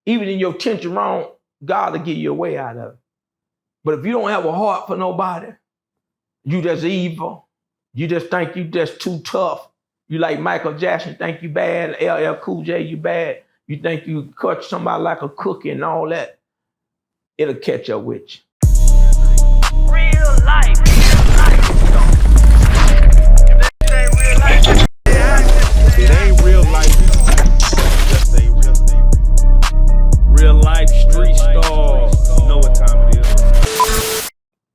Even in your tension wrong, God will give you a way out of it. But if you don't have a heart for nobody, you just evil. You just think you just too tough. You like Michael Jackson, think you bad. LL Cool J, you bad. You think you cut somebody like a cookie and all that. It'll catch up with you. Real life. It ain't real life. Just say real life street stars. You know what time it is.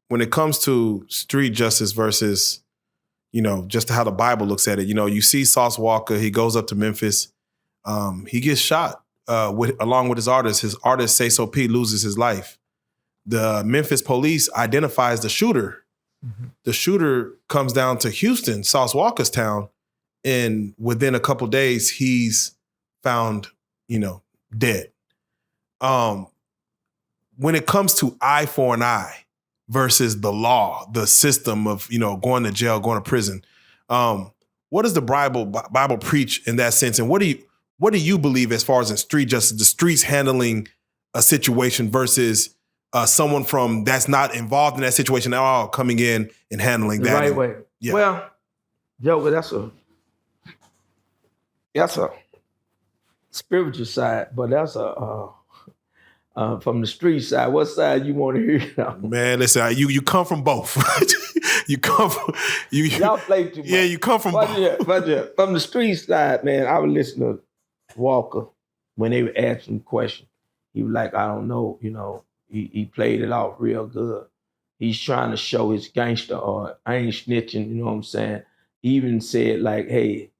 When it comes to street justice versus, just how the Bible looks at it, you see Sauce Walka, he goes up to Memphis. He gets shot along with his artist. His artist, Say So P, loses his life. The Memphis police identifies the shooter. Mm-hmm. The shooter comes down to Houston, Sauce Walka's town, and within a couple days, he's found, dead. When it comes to eye for an eye versus the law, the system of, going to jail, going to prison, what does the Bible preach in that sense? And what do you believe as far as in street justice, the streets handling a situation versus someone from that's not involved in that situation at all coming in and handling that? Right way. Yeah. Well, Joker, that's a spiritual side, but that's from the street side. What side you want to hear? Man, listen, you come from both. You come from y'all play too much. Yeah, you come from both. But from the street side, man, I would listen to Walker when they would ask him questions. He was like, I don't know, he played it off real good. He's trying to show his gangster art. I ain't snitching, you know what I'm saying? He even said like, hey,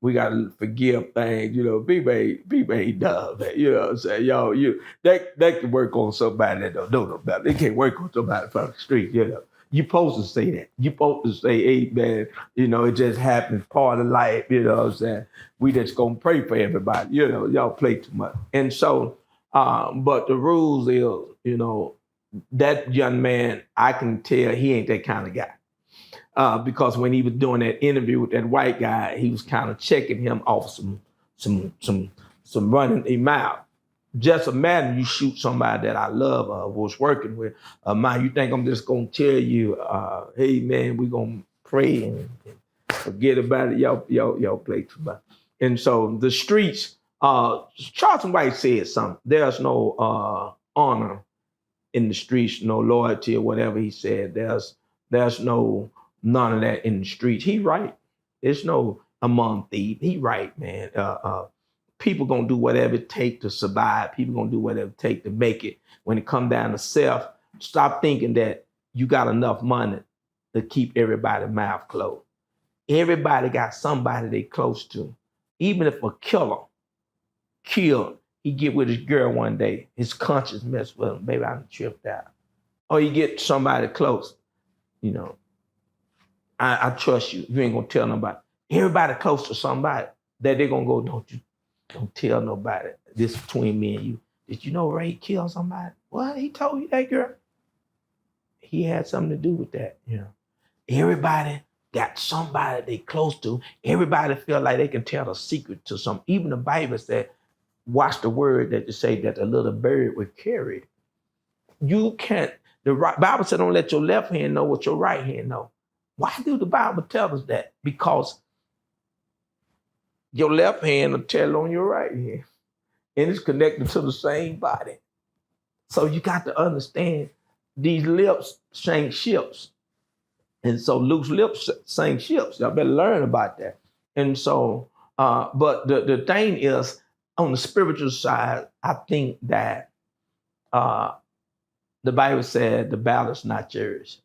we gotta forgive things, B-Bay does that, you know what I'm saying? Yo, they can work on somebody that don't know no better. They can't work on somebody from the street, You supposed to say that. You supposed to say, hey, man, it just happens, part of life, you know what I'm saying? We just gonna pray for everybody, y'all play too much. And so, but the rules is, that young man, I can tell he ain't that kind of guy. Because when he was doing that interview with that white guy, he was kind of checking him off some running a mouth. Just imagine you shoot somebody that I love or was working with. Man, you think I'm just gonna tell you, hey man, we gonna pray and forget about it. Y'all play too much. And so the streets, Charleston White said something. There's no honor in the streets, no loyalty or whatever he said. There's none of that in the streets. He right. There's no among thieves. He right, man. People gonna do whatever it take to survive. People gonna do whatever it take to make it. When it come down to self, stop thinking that you got enough money to keep everybody's mouth closed. Everybody got somebody they close to. Even if a killer killed, he get with his girl one day, his conscience mess with him. Baby, I'm tripped out. Or you get somebody close, I trust you. You ain't gonna tell nobody. Everybody close to somebody that they're gonna go, don't tell nobody. This between me and you. Did you know Ray killed somebody? What? He told you that, girl? He had something to do with that, Everybody got somebody they close to. Everybody feel like they can tell a secret to some. Even the Bible said, watch the word that you say that the little bird would carry. You can't, Bible said don't let your left hand know what your right hand know. Why do the Bible tell us that? Because your left hand will tell on your right hand. And it's connected to the same body. So you got to understand these lips sink ships. And so loose lips sink ships. Y'all better learn about that. And so, but the thing is, on the spiritual side, I think that the Bible said the battle's not yours.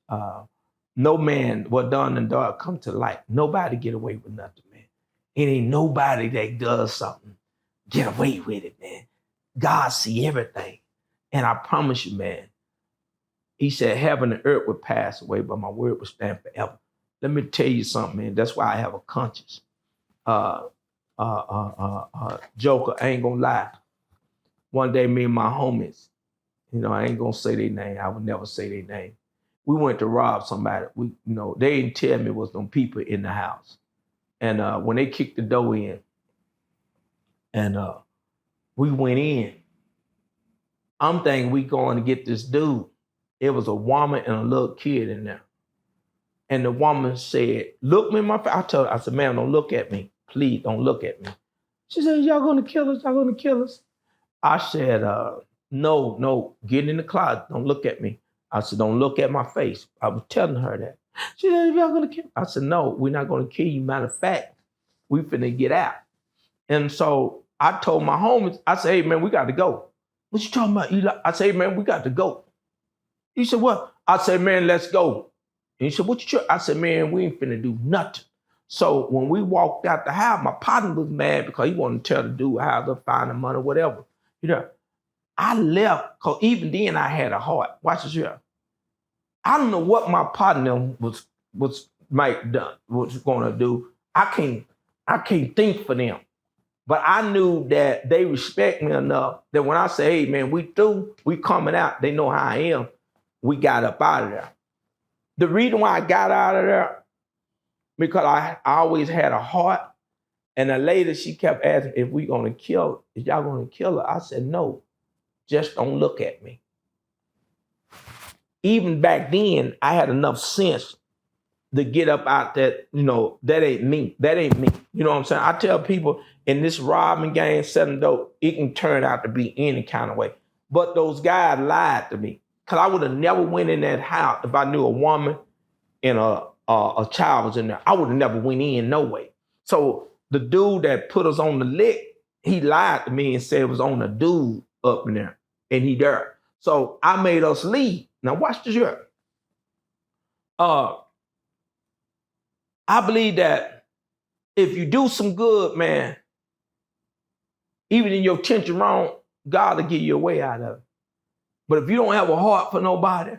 No man, what done in dark come to light. Nobody get away with nothing, man. It ain't nobody that does something get away with it, man. God see everything. And I promise you, man, he said heaven and earth would pass away, but my word would stand forever. Let me tell you something, man. That's why I have a conscience. Joker, I ain't gonna lie. One day, me and my homies, I ain't gonna say their name. I would never say their name. We went to rob somebody. They didn't tell me it was them people in the house. And when they kicked the door in, and We went in. I'm thinking we going to get this dude. It was a woman and a little kid in there. And the woman said, look me in my face. I told her, I said, ma'am, don't look at me. Please don't look at me. She said, y'all gonna kill us? Y'all gonna kill us? I said, no, get in the closet. Don't look at me. I said, don't look at my face. I was telling her that. She said, y'all gonna kill me? I said, no, we're not gonna kill you. Matter of fact, we finna get out. And so I told my homies, I said, hey man, we got to go. What you talking about, Eli? I said, hey man, we got to go. He said, what? I said, man, let's go. And he said, what you I said, man, we ain't finna do nothing. So when we walked out the house, my partner was mad because he wanted to tell the dude how to find the money, whatever. You know, I left, because even then I had a heart. Watch this here. I don't know what my partner was gonna do. I can't think for them. But I knew that they respect me enough that when I say, hey man, we through, we coming out, they know how I am. We got up out of there. The reason why I got out of there, because I always had a heart. And the lady, she kept asking if we gonna kill, if y'all gonna kill her. I said, no, just don't look at me. Even back then, I had enough sense to get up out that, that ain't me. That ain't me. You know what I'm saying? I tell people in this robbing game, selling dope, it can turn out to be any kind of way. But those guys lied to me. Because I would have never went in that house if I knew a woman and a child was in there. I would have never went in, no way. So the dude that put us on the lick, he lied to me and said it was on a dude up in there. And he there. So I made us leave. Now watch this here. I believe that if you do some good, man, even in your tension wrong, God will give you a way out of it. But if you don't have a heart for nobody,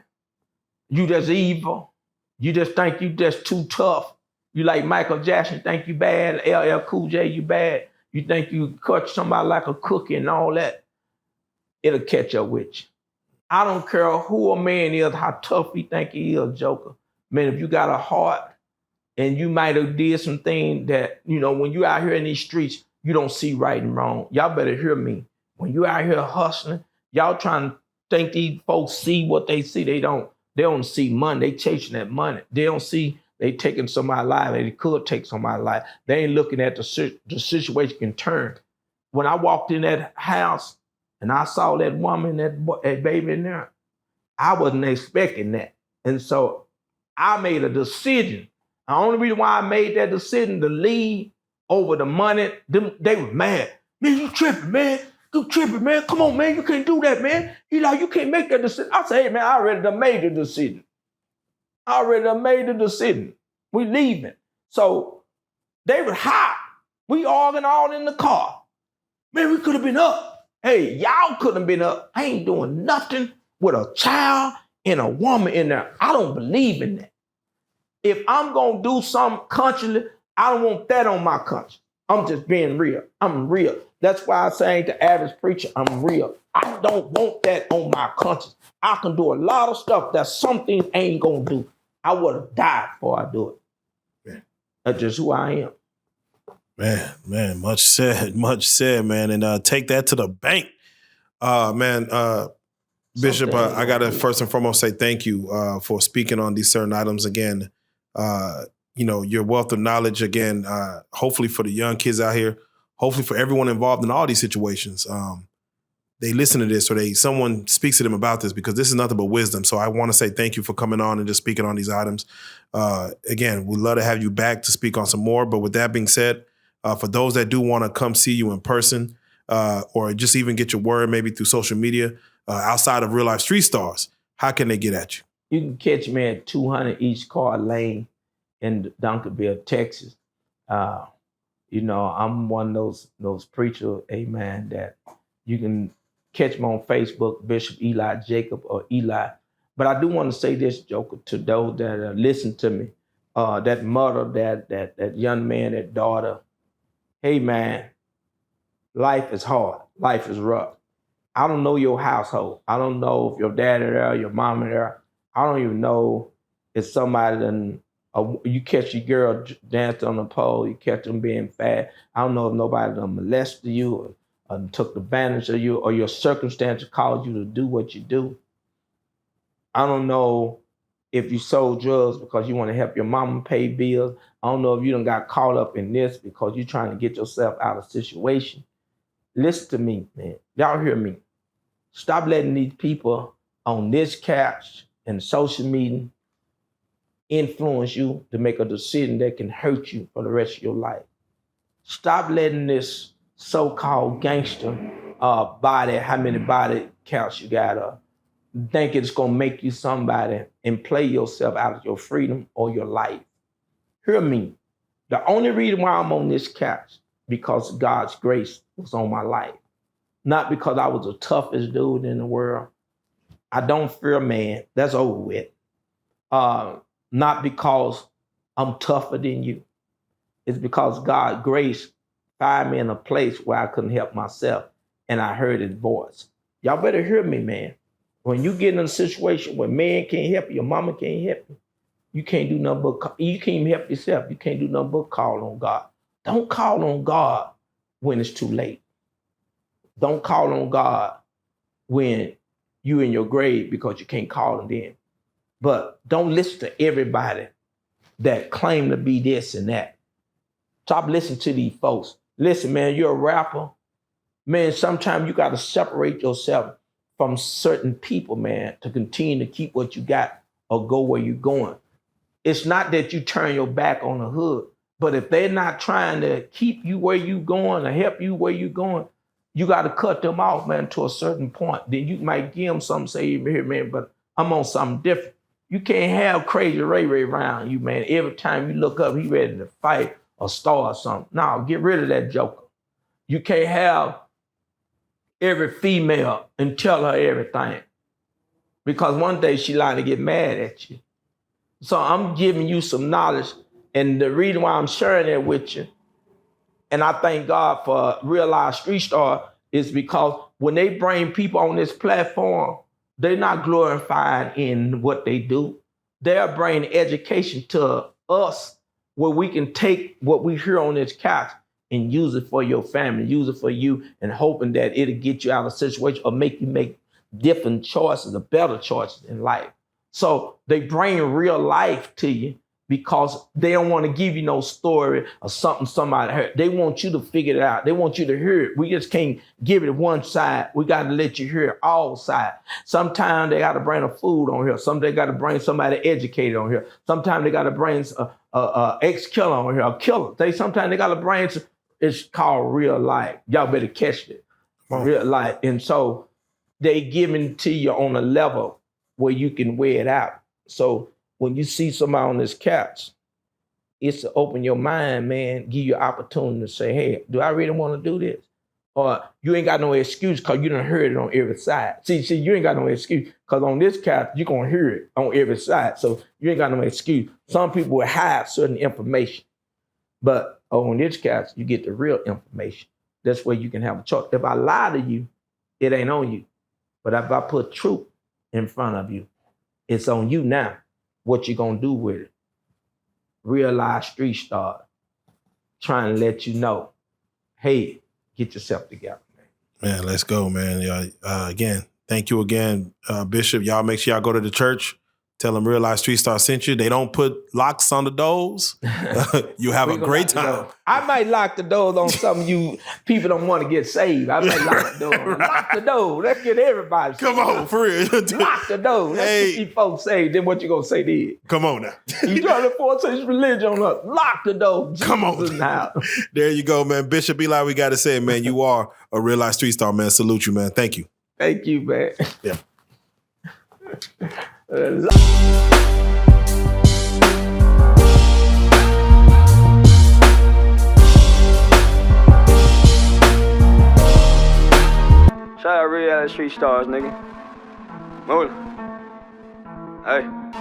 you just evil. You just think you just too tough. You like Michael Jackson, think you bad. LL Cool J, you bad. You think you cut somebody like a cookie and all that. It'll catch up with you. I don't care who a man is, how tough he think he is, Joker. Man, if you got a heart and you might have did some things that, when you out here in these streets, you don't see right and wrong. Y'all better hear me. When you out here hustling, y'all trying to think these folks see what they see. They don't see money. They chasing that money. They don't see they taking somebody's life. They could take somebody's life. They ain't looking at the situation can turn. When I walked in that house and I saw that woman, that baby in there, I wasn't expecting that. And so I made a decision. The only reason why I made that decision to leave over the money, they were mad. Man, you tripping, man. You tripping, man. Come on, man. You can't do that, man. You can't make that decision. I say, hey, man, I already done made the decision. We leaving. So they were hot. We arguing all in the car. Man, we could have been up. Hey, y'all could have been up. I ain't doing nothing with a child and a woman in there. I don't believe in that. If I'm going to do something consciously, I don't want that on my conscience. I'm just being real. I'm real. That's why I say the average preacher, I'm real. I don't want that on my conscience. I can do a lot of stuff that some things ain't going to do. I would have died before I do it. Man. That's just who I am. Man, much said, man. And take that to the bank. Bishop, I got to first and foremost say thank you for speaking on these certain items again. Your wealth of knowledge again, hopefully for the young kids out here, hopefully for everyone involved in all these situations. They listen to this or someone speaks to them about this because this is nothing but wisdom. So I want to say thank you for coming on and just speaking on these items. Again, we'd love to have you back to speak on some more. But with that being said, for those that do want to come see you in person or just even get your word maybe through social media outside of Reallyfe Street Stars, how can they get at you? You can catch me at 200 East Carr Lane in Duncanville, Texas. I'm one of those preachers, amen, that you can catch me on Facebook, Bishop Eli Jacob or Eli. But I do want to say this, Joker, to those that listen to me, that mother, that young man, that daughter. Hey, man, life is hard. Life is rough. I don't know your household. I don't know if your daddy there, your mama there. I don't even know if somebody you catch your girl dancing on the pole, you catch them being fat. I don't know if nobody done molested you took advantage of you, or your circumstances caused you to do what you do. I don't know if you sold drugs because you want to help your mama pay bills. I don't know if you done got caught up in this because you're trying to get yourself out of situation. Listen to me, man. Y'all hear me. Stop letting these people on this couch and social media influence you to make a decision that can hurt you for the rest of your life. Stop letting this so-called gangster body, how many body counts you got, think it's gonna make you somebody and play yourself out of your freedom or your life. Hear me. The only reason why I'm on this couch because God's grace was on my life. Not because I was the toughest dude in the world. I don't fear man. That's over with. Not because I'm tougher than you. It's because God's grace found me in a place where I couldn't help myself, and I heard his voice. Y'all better hear me, man. When you get in a situation where man can't help you, your mama can't help you, you can't do nothing but, you can't even help yourself. You can't do nothing but call on God. Don't call on God when it's too late. Don't call on God when you in your grave because you can't call him then. But don't listen to everybody that claim to be this and that. Stop listening to these folks. Listen, man, you're a rapper. Man, sometimes you got to separate yourself from certain people, man, to continue to keep what you got or go where you're going. It's not that you turn your back on the hood, but if they're not trying to keep you where you're going or help you where you're going, you got to cut them off, man, to a certain point. Then you might give them something, say, here, man, but I'm on something different. You can't have Crazy Ray Ray around you, man. Every time you look up, he ready to fight or start something. No, get rid of that joker. You can't have every female and tell her everything, because one day she liable to get mad at you. So I'm giving you some knowledge, and the reason why I'm sharing that with you, and I thank God for Reallyfe Street Star, is because when they bring people on this platform, they're not glorified in what they do. They're bringing education to us where we can take what we hear on this couch and use it for your family, use it for you, and hoping that it'll get you out of a situation or make you make different choices or better choices in life. So they bring real life to you because they don't want to give you no story or something somebody heard. They want you to figure it out. They want you to hear it. We just can't give it one side. We got to let you hear all sides. Sometimes they got to bring a food on here. Sometimes they got to bring somebody educated on here. Sometimes they got to bring a ex-killer on here, a killer. Sometimes they got to bring, it's called real life. Y'all better catch it. Real life. And so they giving to you on a level where you can weigh it out. So when you see somebody on this couch, it's to open your mind, man, give you an opportunity to say, hey, do I really want to do this? Or you ain't got no excuse because you done heard it on every side. See, you ain't got no excuse because on this couch, you're going to hear it on every side. So you ain't got no excuse. Some people will hide certain information. But on this couch, you get the real information. That's where you can have a choice. If I lie to you, it ain't on you. But if I put truth in front of you, it's on you now. What you gonna do with it? Reallyfe Street Star, trying to let you know, hey, get yourself together, man. Man, let's go, man. Again, thank you again, Bishop. Y'all make sure y'all go to the church. Tell them Reallyfe Street Star sent you. They don't put locks on the doors. You have a great time. I might lock the doors on some of you people don't want to get saved. I might lock the door. Lock the door. Let's get everybody saved. Come on, for real. Lock the door. Let's get these folks saved. Then what you gonna say then? Come on now. You trying to force his religion on us. Lock the door. Come on. Now. There you go, man. Bishop Eli, we got to say, man, you are a Reallyfe Street Star, man. Salute you, man. Thank you. Thank you, man. Yeah. Shout out Reallyfe Street Stars, nigga. Move. Hey.